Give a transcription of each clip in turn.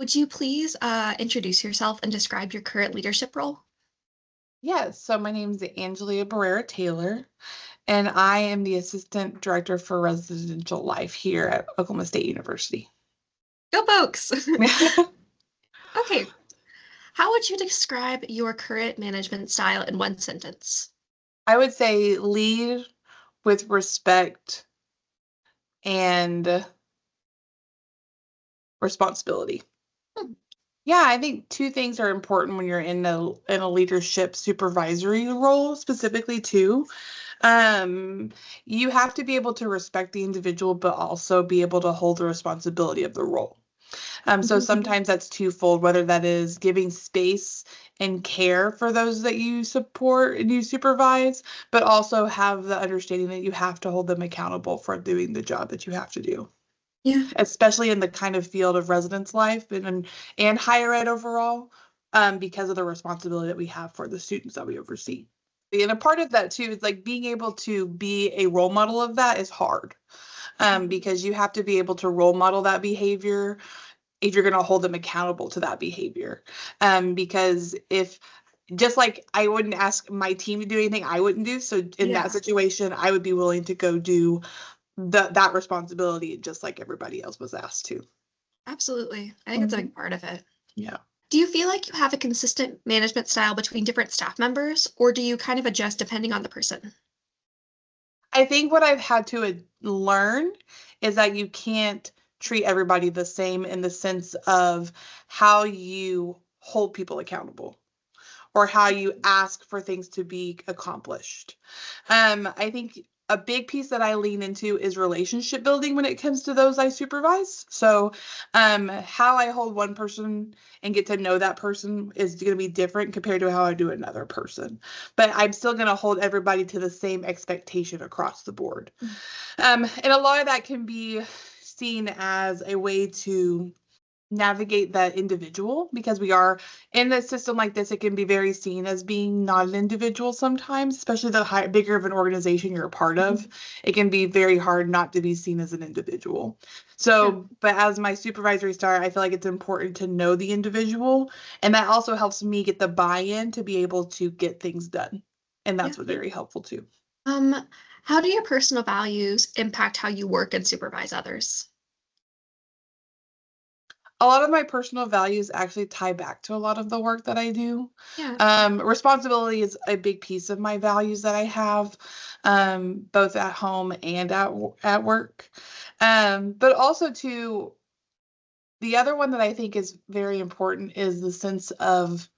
Would you please introduce yourself and describe your current leadership role? Yes, so my name is Angelia Barrera-Taylor, and I am the Assistant Director for Residential Life here at Oklahoma State University. Go folks! Okay. How would you describe your current management style in one sentence? I would say lead with respect and responsibility. Hmm. Yeah, I think two things are important when you're in a leadership supervisory role specifically too. You have to be able to respect the individual, but also be able to hold the responsibility of the role. So sometimes that's twofold, whether that is giving space and care for those that you support and you supervise, but also have the understanding that you have to hold them accountable for doing the job that you have to do, Yeah. especially in the kind of field of residence life and higher ed overall, because of the responsibility that we have for the students that we oversee. And a part of that too is like being able to be a role model of that is hard, because you have to be able to role model that behavior if you're going to hold them accountable to that behavior. Because if just like I wouldn't ask my team to do anything I wouldn't do. So in Yeah, that situation, I would be willing to go do that responsibility just like everybody else was asked to. absolutely. I think it's a big part of it. Yeah. Do you feel like you have a consistent management style between different staff members, or do you kind of adjust depending on the person? I think what I've had to learn is that you can't treat everybody the same in the sense of how you hold people accountable or how you ask for things to be accomplished. I think a big piece that I lean into is relationship building when it comes to those I supervise. So, how I hold one person and get to know that person is going to be different compared to how I do another person. But I'm still going to hold everybody to the same expectation across the board. And a lot of that can be seen as a way to navigate that individual because we are in a system like this. It can be very seen as being not an individual sometimes, especially the bigger of an organization you're a part of. It can be very hard not to be seen as an individual. So, but as my supervisory star, I feel like it's important to know the individual, and that also helps me get the buy-in to be able to get things done, and Yeah. that's very helpful too. Um, how do your personal values impact how you work and supervise others? A lot of my personal values actually tie back to a lot of the work that I do. Yeah. Responsibility is a big piece of my values that I have, both at home and at work. But also too, the other one that I think is very important is the sense of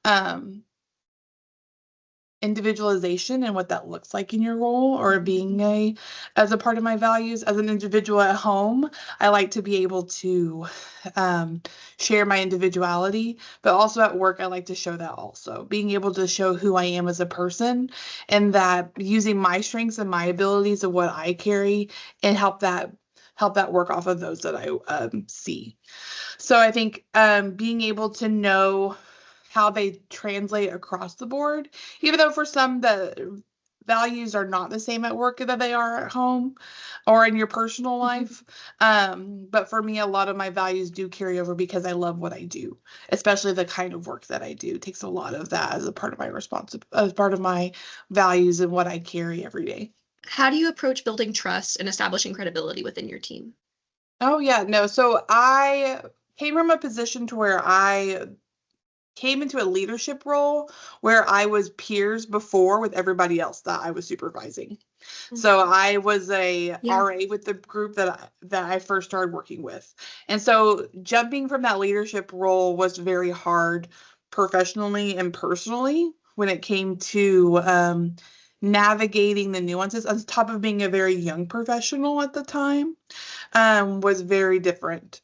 um, individualization and what that looks like in your role or being as a part of my values as an individual at home. I like to be able to share my individuality, but also at work I like to show that also being able to show who I am as a person, and that using my strengths and my abilities of what I carry and help that work off of those that I see. So I think being able to know how they translate across the board, even though for some the values are not the same at work that they are at home or in your personal life. But for me, a lot of my values do carry over because I love what I do, especially the kind of work that I do. It takes a lot of that as a part of my as part of my values and what I carry every day. How do you approach building trust and establishing credibility within your team? Oh yeah, no. So I came from a position to where I came into a leadership role where I was peers before with everybody else that I was supervising. So I was a Yeah. RA with the group that I first started working with. And so jumping from that leadership role was very hard professionally and personally when it came to navigating the nuances on top of being a very young professional at the time, was very different.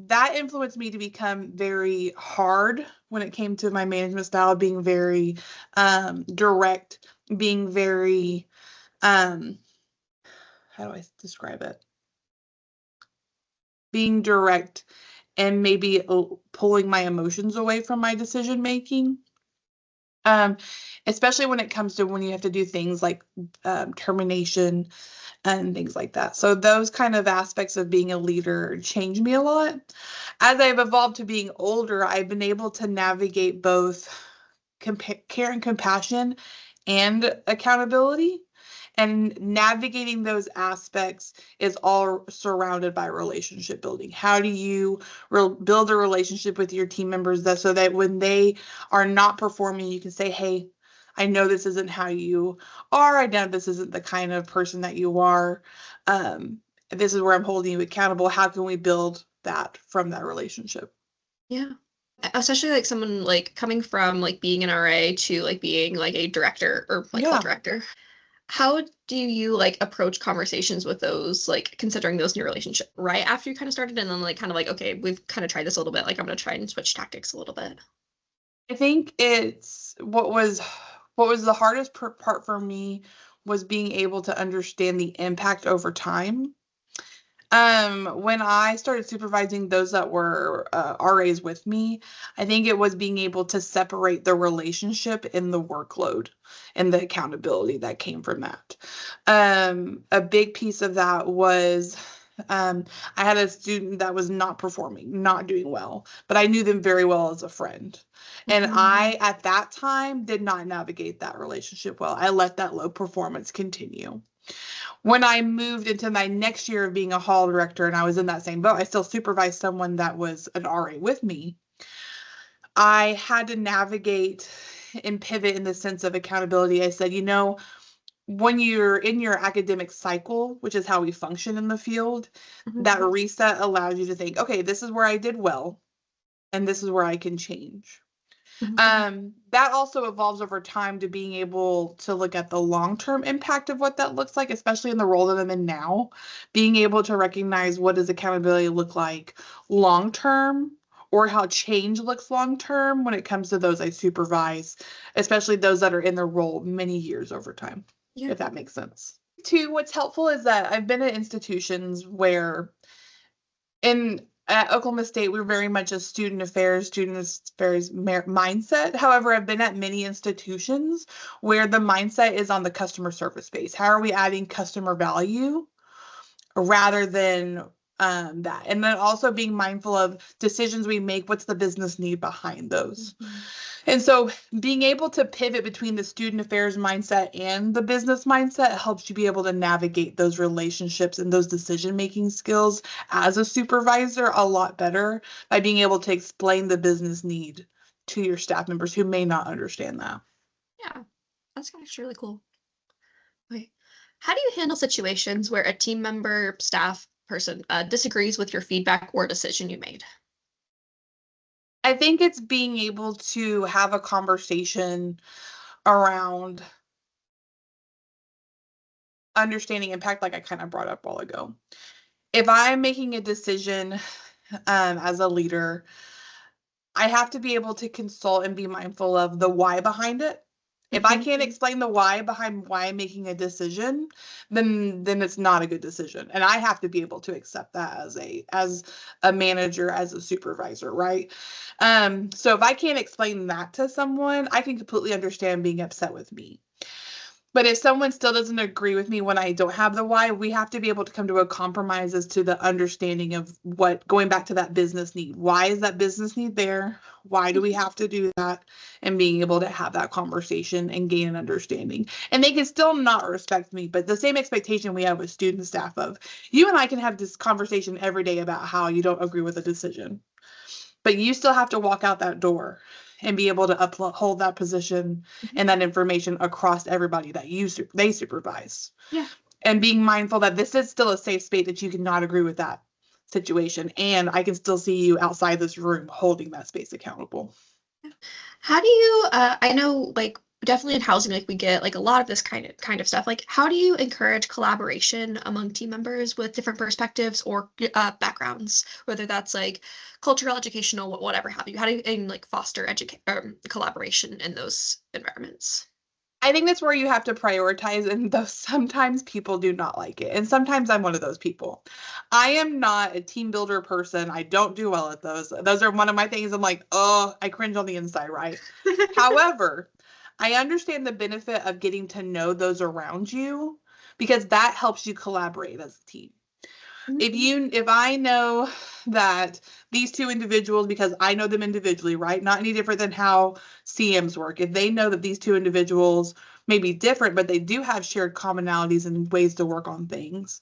That influenced me to become very hard when it came to my management style, being very direct, being very, how do I describe it? Being direct and maybe pulling my emotions away from my decision making. Um, Especially when it comes to when you have to do things like termination and things like that. So those kind of aspects of being a leader changed me a lot. As I've evolved to being older, I've been able to navigate both care and compassion and accountability. And navigating those aspects is all surrounded by relationship building. How do you build a relationship with your team members so that when they are not performing, you can say, hey, I know this isn't how you are. I know this isn't the kind of person that you are. This is where I'm holding you accountable. How can we build that from that relationship? Yeah. Especially like someone like coming from like being an RA to like being like a director or like Yeah. call director. How do you like approach conversations with those, like considering those new relationship right after you kind of started and then like kind of like, okay, we've kind of tried this a little bit. Like I'm gonna try and switch tactics a little bit. I think it's what was the hardest part for me was being able to understand the impact over time. When I started supervising those that were RAs with me, I think it was being able to separate the relationship and the workload and the accountability that came from that. A big piece of that was I had a student that was not performing, not doing well, but I knew them very well as a friend. And I, at that time, did not navigate that relationship well. I let that low performance continue. When I moved into my next year of being a hall director and I was in that same boat, I still supervised someone that was an RA with me. I had to navigate and pivot in the sense of accountability. I said, when you're in your academic cycle, which is how we function in the field, that reset allows you to think, okay, this is where I did well, and this is where I can change. That also evolves over time to being able to look at the long-term impact of what that looks like, especially in the role that I'm in now, being able to recognize what does accountability look like long-term or how change looks long-term when it comes to those I supervise, especially those that are in the role many years over time, if that makes sense. Two, what's helpful is that I've been at institutions where at Oklahoma State, we're very much a student affairs mindset. However, I've been at many institutions where the mindset is on the customer service base. How are we adding customer value rather than that? And then also being mindful of decisions we make, what's the business need behind those? And so being able to pivot between the student affairs mindset and the business mindset helps you be able to navigate those relationships and those decision-making skills as a supervisor a lot better by being able to explain the business need to your staff members who may not understand that. Yeah, that's actually really cool. Okay. How do you handle situations where a team member, staff person disagrees with your feedback or decision you made? I think it's being able to have a conversation around understanding impact, like I kind of brought up a while ago. If I'm making a decision as a leader, I have to be able to consult and be mindful of the why behind it. If I can't explain the why behind why I'm making a decision, then it's not a good decision. And I have to be able to accept that as a manager, as a supervisor, right? So if I can't explain that to someone, I can completely understand being upset with me. But if someone still doesn't agree with me when I don't have the why, we have to be able to come to a compromise as to the understanding of going back to that business need. Why is that business need there? Why do we have to do that? And being able to have that conversation and gain an understanding. And they can still not respect me, but the same expectation we have with student staff of, you and I can have this conversation every day about how you don't agree with a decision. But you still have to walk out that door and be able to uphold that position and that information across everybody that they supervise. Yeah. And being mindful that this is still a safe space, that you cannot agree with that situation. And I can still see you outside this room holding that space accountable. How do you, I know like definitely in housing, like we get like a lot of this kind of stuff. Like how do you encourage collaboration among team members with different perspectives or backgrounds, whether that's like cultural, educational, whatever have you? How do you like foster collaboration in those environments? I think that's where you have to prioritize, and though sometimes people do not like it, and sometimes I'm one of those people. I am not a team builder person. I don't do well at those. Those are one of my things. I'm like, oh, I cringe on the inside, right? However, I understand the benefit of getting to know those around you because that helps you collaborate as a team. Mhm. If I know that these two individuals, because I know them individually, right? Not any different than how CMs work. If they know that these two individuals may be different, but they do have shared commonalities and ways to work on things,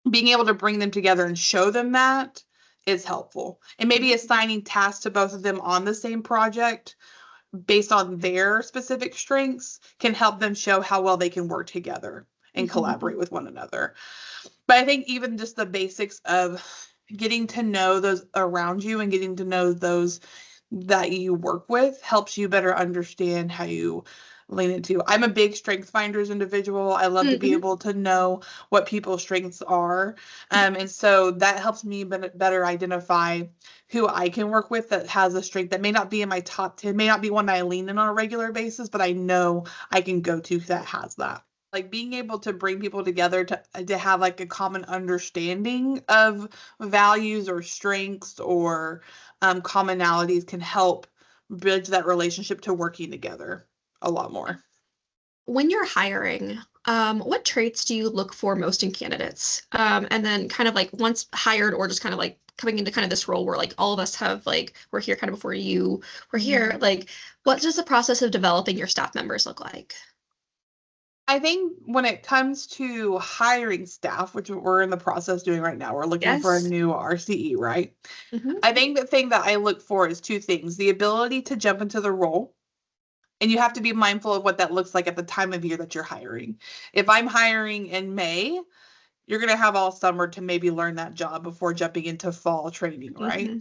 being able to bring them together and show them that is helpful. And maybe assigning tasks to both of them on the same project based on their specific strengths can help them show how well they can work together and collaborate with one another. But I think even just the basics of getting to know those around you and getting to know those that you work with helps you better understand how you lean into. I'm a big strength finders individual. I love to be Mhm. able to know what people's strengths are. And so that helps me better identify who I can work with that has a strength that may not be in my top 10, may not be one that I lean in on a regular basis, but I know I can go to that has that. Like being able to bring people together to have like a common understanding of values or strengths or commonalities can help bridge that relationship to working together a lot more. When you're hiring, what traits do you look for most in candidates? And then kind of like once hired or just kind of like coming into kind of this role where like all of us have like we're here kind of before you were here, like what does the process of developing your staff members look like? I think when it comes to hiring staff, which we're in the process doing right now, we're looking for a Yes. new RCE, right? Hmm. I think the thing that I look for is two things: the ability to jump into the role. And you have to be mindful of what that looks like at the time of year that you're hiring. If I'm hiring in May, you're going to have all summer to maybe learn that job before jumping into fall training, right? Hmm.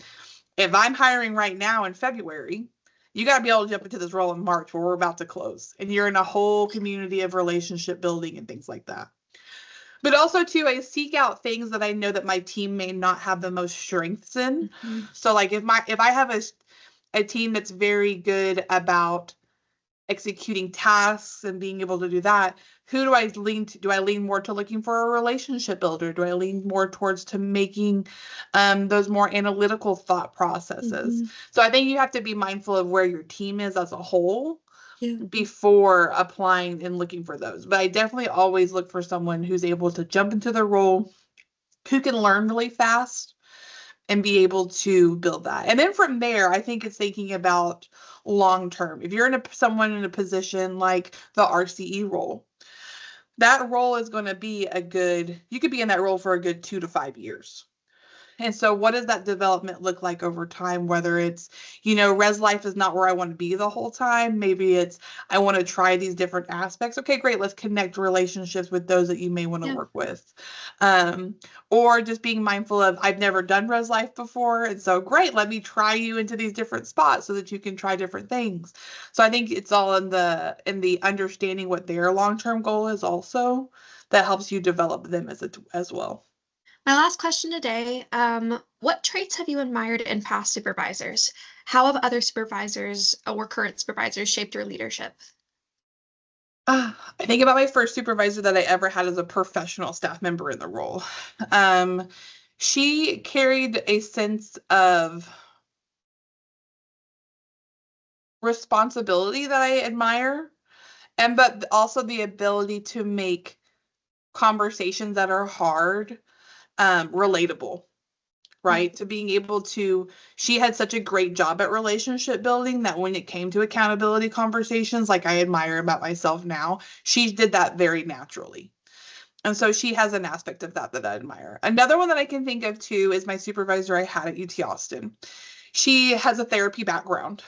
If I'm hiring right now in February, you got to be able to jump into this role in March where we're about to close and you're in a whole community of relationship building and things like that. But also too, I seek out things that I know that my team may not have the most strengths in. Hmm. So like if I have a team that's very good about executing tasks and being able to do that, who do I lean to? Do I lean more to looking for a relationship builder? Do I lean more towards to making those more analytical thought processes? Hmm. So I think you have to be mindful of where your team is as a whole Yeah. before applying and looking for those. But I definitely always look for someone who's able to jump into the role, who can learn really fast and be able to build that. And then from there, I think it's thinking about long term. If you're someone in a position like the RCE role, that role is going to be you could be in that role for a good 2 to 5 years. And so what does that development look like over time? Whether it's, res life is not where I want to be the whole time. Maybe it's, I want to try these different aspects. Okay, great. Let's connect relationships with those that you may want to Yeah. work with. Um, or just being mindful of, I've never done res life before. And so great, let me try you into these different spots so that you can try different things. So I think it's all in the understanding what their long-term goal is also that helps you develop them as well. My last question today, what traits have you admired in past supervisors? How have other supervisors or current supervisors shaped your leadership? I think about my first supervisor that I ever had as a professional staff member in the role. Um, she carried a sense of responsibility that I admire, and but also the ability to make conversations that are hard, relatable. Right? To being able to, she had such a great job at relationship building that when it came to accountability conversations, like I admire about myself now, she did that very naturally. And so she has an aspect of that I admire. Another one that I can think of too is my supervisor I had at UT Austin. She has a therapy background.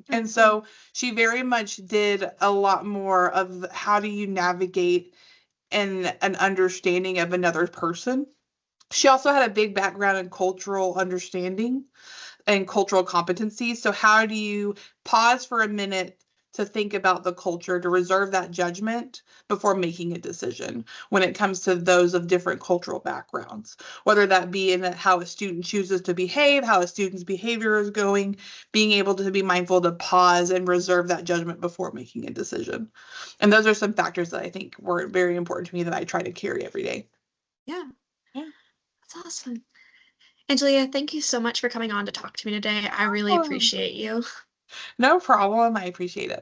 And Mhm. so she very much did a lot more of how do you navigate an understanding of another person. She also had a big background in cultural understanding and cultural competencies. So, how do you pause for a minute to think about the culture, to reserve that judgment before making a decision when it comes to those of different cultural backgrounds, whether that be in how a student chooses to behave, how a student's behavior is going, being able to be mindful to pause and reserve that judgment before making a decision. And those are some factors that I think were very important to me that I try to carry every day. Yeah, Yeah. that's awesome. Angelia, thank you so much for coming on to talk to me today. I really appreciate you. No problem. I appreciate it.